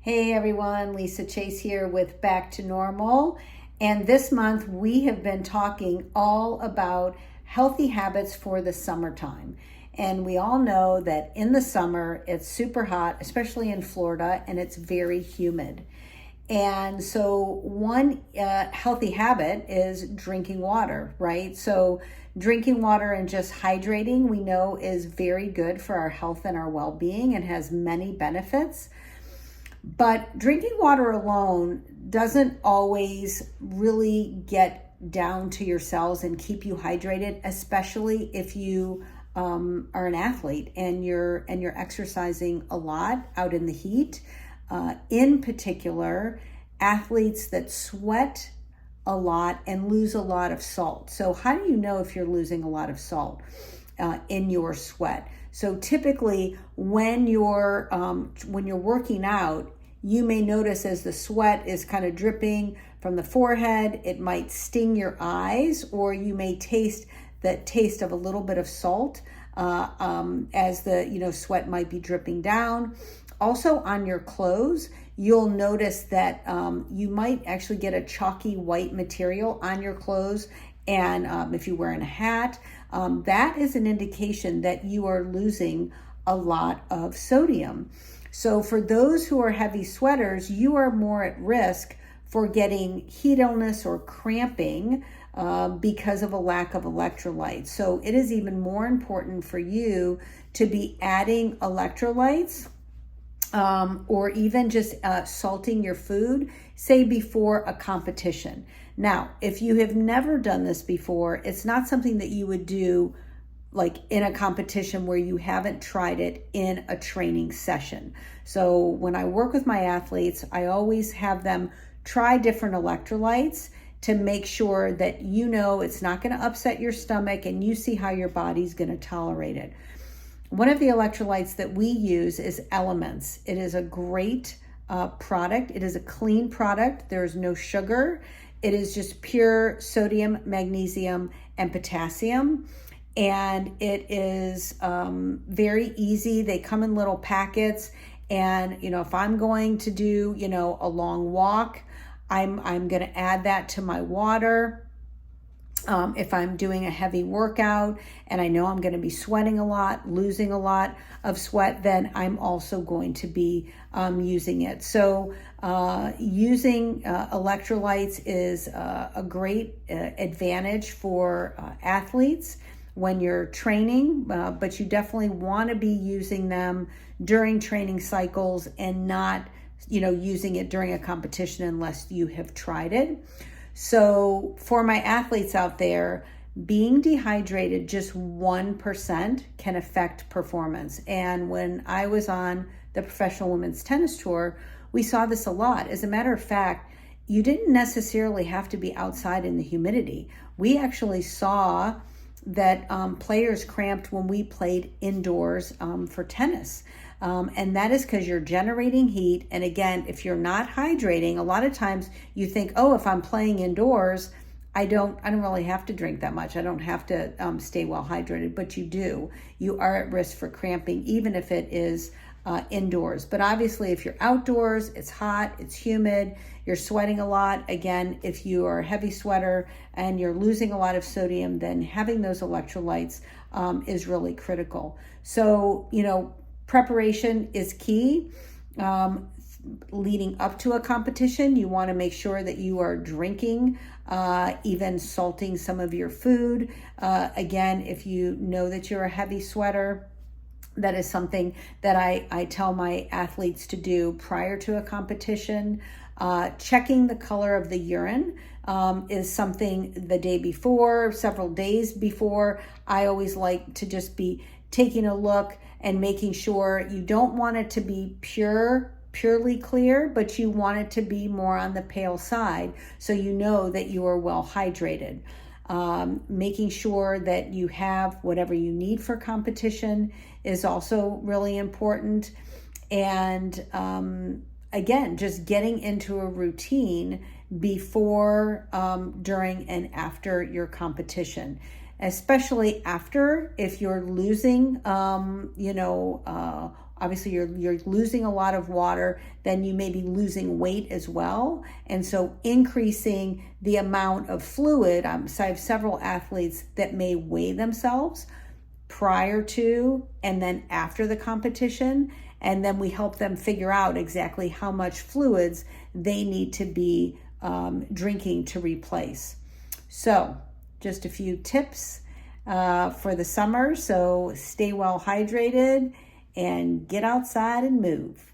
Hey everyone, Lisa Chase here with Back to Normal. And this month we have been talking all about healthy habits for the summertime. And we all know that in the summer it's super hot, especially in Florida, and it's very humid. And so one healthy habit is drinking water, right? So drinking water and just hydrating, we know, is very good for our health and our well-being and has many benefits. But drinking water alone doesn't always really get down to your cells and keep you hydrated, especially if you are an athlete and you're exercising a lot out in the heat. In particular, athletes that sweat a lot and lose a lot of salt. So how do you know if you're losing a lot of salt in your sweat? So typically when you're working out, you may notice as the sweat is kind of dripping from the forehead, it might sting your eyes, or you may taste the taste of a little bit of salt as the sweat might be dripping down. Also on your clothes, you'll notice that you might actually get a chalky white material on your clothes. And if you're wearing a hat, that is an indication that you are losing a lot of sodium. So for those who are heavy sweaters, you are more at risk for getting heat illness or cramping because of a lack of electrolytes. So it is even more important for you to be adding electrolytes or even just salting your food, say before a competition. Now, if you have never done this before, it's not something that you would do like in a competition where you haven't tried it in a training session. So when I work with my athletes, I always have them try different electrolytes to make sure that it's not going to upset your stomach and you see how your body's going to tolerate it. One of the electrolytes that we use is Elements. It is a great product. It is a clean product. There's no sugar. It is just pure sodium, magnesium, and potassium. And it is very easy. They come in little packets. And, if I'm going to do, a long walk, I'm going to add that to my water. If I'm doing a heavy workout and I know I'm going to be sweating a lot, losing a lot of sweat, then I'm also going to be using it. So using electrolytes is a great advantage for athletes when you're training, but you definitely want to be using them during training cycles and not, using it during a competition unless you have tried it. So for my athletes out there, being dehydrated just 1% can affect performance. And when I was on the professional women's tennis tour, we saw this a lot. As a matter of fact, you didn't necessarily have to be outside in the humidity. We actually saw that players cramped when we played indoors for tennis. And that is because you're generating heat. And again, if you're not hydrating, a lot of times you think, oh, if I'm playing indoors, I don't really have to drink that much. I don't have to stay well hydrated, but you do. You are at risk for cramping, even if it is indoors. But obviously, if you're outdoors, it's hot, it's humid, you're sweating a lot. Again, if you are a heavy sweater and you're losing a lot of sodium, then having those electrolytes is really critical. So, preparation is key. Leading up to a competition, you want to make sure that you are drinking, even salting some of your food. Again, if you know that you're a heavy sweater, that is something that I tell my athletes to do prior to a competition. Checking the color of the urine is something the day before, several days before. I always like to just be taking a look and making sure you don't want it to be purely clear, but you want it to be more on the pale side so you know that you are well hydrated. Making sure that you have whatever you need for competition is also really important. And again, just getting into a routine before, during, and after your competition. Especially after, if you're losing, obviously you're losing a lot of water, then you may be losing weight as well. And so increasing the amount of fluid, so I have several athletes that may weigh themselves prior to and then after the competition, and then we help them figure out exactly how much fluids they need to be drinking to replace. So just a few tips for the summer. So stay well hydrated and get outside and move.